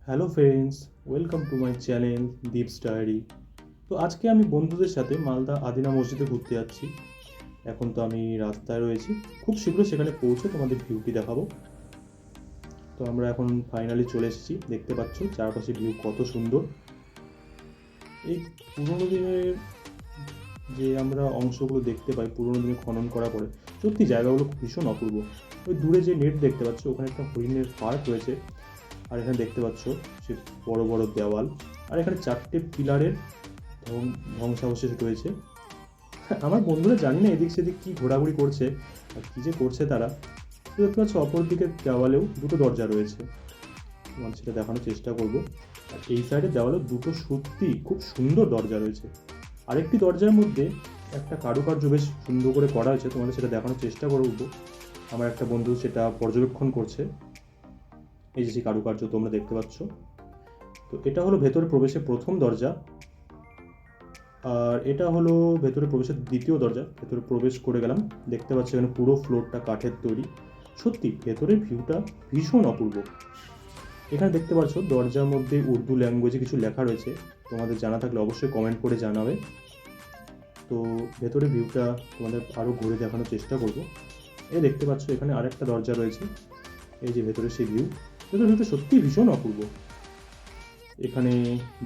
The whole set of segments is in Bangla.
Hello friends, welcome to my channel Deep's diary. তো আজকে আমি বন্ধুদের সাথে মালদা আদিনা মসজিদে ঘুরতে যাচ্ছি। এখন তো আমি রাস্তায় রয়েছি, খুব শীঘ্রই সেখানে পৌঁছে তোমাদের ভিউটি দেখাবো। তো আমরা এখন ফাইনালি চলে এসেছি, দেখতে পাচ্ছ চারপাশে ভিউ কত সুন্দর। এই পুরোনো দিনের যে আমরা অংশগুলো দেখতে পাই পুরোনো দিনে খনন করা পরে, সত্যি জায়গাগুলো ভীষণ অপূর্ব। ওই দূরে যে নেট দেখতে পাচ্ছ, ওখানে একটা হরিণের পার্ক রয়েছে। আর এখানে দেখতে পাচ্ছ সে বড় বড় দেওয়াল, আর এখানে চারটে পিলারের ধ্বংসাবশেষ রয়েছে। আমার বন্ধুরা জানি না এদিক সেদিক কী ঘোরাঘুরি করছে আর কী যে করছে তারা। তো দেখতে পাচ্ছ অপর দিকের দেওয়ালেও দুটো দরজা রয়েছে, তোমার সেটা দেখানোর চেষ্টা করব। আর এই সাইডের দেওয়ালেও দুটো সত্যি খুব সুন্দর দরজা রয়েছে। আরেকটি দরজার মধ্যে একটা কারুকার্য বেশ সুন্দর করে করা হয়েছে, তোমাদের সেটা দেখানোর চেষ্টা করব। আমার একটা বন্ধু সেটা পর্যবেক্ষণ করছে। এই যে সেই কারুকার্য তোমরা দেখতে পাচ্ছ। তো এটা হলো ভেতরে প্রবেশের প্রথম দরজা, আর এটা হলো ভেতরে প্রবেশের দ্বিতীয় দরজা। ভেতরে প্রবেশ করে গেলাম, দেখতে পাচ্ছি এখানে পুরো ফ্লোরটা কাঠের তৈরি। সত্যি ভেতরের ভিউটা ভীষণ অপূর্ব। এখানে দেখতে পাচ্ছ দরজার মধ্যে উর্দু ল্যাঙ্গুয়েজে কিছু লেখা রয়েছে, তোমাদের জানা থাকলে অবশ্যই কমেন্ট করে জানাবে। তো ভেতরে ভিউটা তোমাদের আরও ঘুরে দেখানোর চেষ্টা করব। এই দেখতে পাচ্ছ এখানে আরেকটা দরজা রয়েছে, এই যে ভেতরে সেই ভিউ। ভেতরে ভিউটা সত্যিই ভীষণ অপূর্ব। এখানে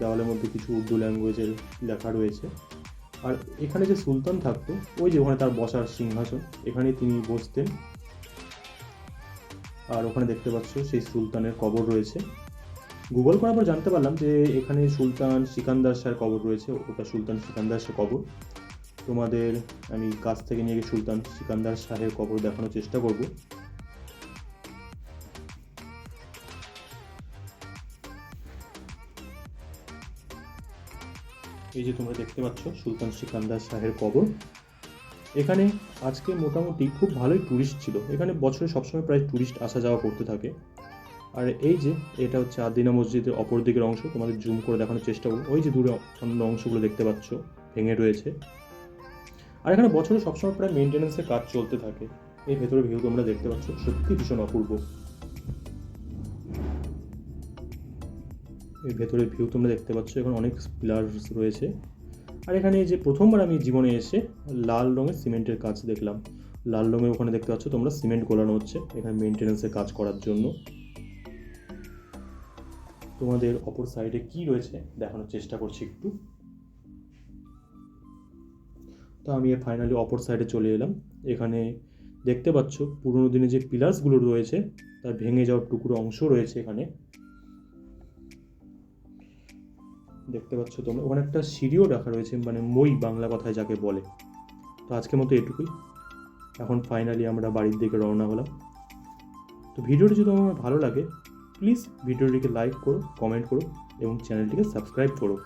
দেওয়ালের মধ্যে কিছু উর্দু ল্যাঙ্গুয়েজের লেখা রয়েছে। আর এখানে যে সুলতান থাকতো, ওই যে ওখানে তার বসার সিংহাসন, এখানে তিনি বসতেন। আর ওখানে দেখতে পাচ্ছ সেই সুলতানের কবর রয়েছে। গুগল করার পর জানতে পারলাম যে এখানে সুলতান সিকান্দার শাহের কবর রয়েছে, ওটা সুলতান সিকান্দার শাহ কবর। তোমাদের আমি কাছ থেকে নিয়ে গিয়ে সুলতান সিকান্দার শাহের কবর দেখানোর চেষ্টা করব। এই যে তোমরা দেখতে পাচ্ছ সুলতান সিকান্দার শাহের কবর। এখানে আজকে মোটামুটি খুব ভালোই ট্যুরিস্ট ছিল, এখানে বছরে সবসময় প্রায় ট্যুরিস্ট আসা যাওয়া করতে থাকে। আর এই যে এটা হচ্ছে আদিনা মসজিদের অপর দিকের অংশ, তোমাদের জুম করে দেখানোর চেষ্টা করব। ওই যে দূরে অন্য অংশগুলো দেখতে পাচ্ছ ভেঙে রয়েছে। আর এখানে বছরে সবসময় প্রায় মেনটেন্যান্সের কাজ চলতে থাকে। এই ভেতরে ভিউ তোমরা দেখতে পাচ্ছ, সত্যি ভীষণ অপূর্ব। এই ভেতরের ভিউ তোমরা দেখতে পাচ্ছ, এখন অনেক পিলার্স রয়েছে। আর এখানে যে প্রথমবার আমি জীবনে এসে লাল রঙের সিমেন্টের কাজ দেখলাম। লাল রঙের ওখানে দেখতে পাচ্ছ তোমরা সিমেন্ট গোলানো হচ্ছে এখানে মেনটেন্যান্সের কাজ করার জন্য। তোমাদের অপর সাইডে কি রয়েছে দেখানোর চেষ্টা করছি একটু। তো আমি ফাইনালি অপর সাইডে চলে এলাম। এখানে দেখতে পাচ্ছ পুরোনো দিনে যে পিলার্সগুলো রয়েছে তার ভেঙে যাওয়ার টুকরো অংশ রয়েছে এখানে, দেখতে পাচ্ছ তোমরা। ওখানে একটা সিঁড়িও রাখা রয়েছে, মানে মই বাংলা কথায় যাকে বলে। তো আজকের মতো এটুকুই, এখন ফাইনালি আমরা বাড়ির দিকে রওনা হলাম। তো ভিডিওটি যদি আমার ভালো লাগে প্লিজ ভিডিওটিকে লাইক করো, কমেন্ট করো এবং চ্যানেলটিকে সাবস্ক্রাইব করো।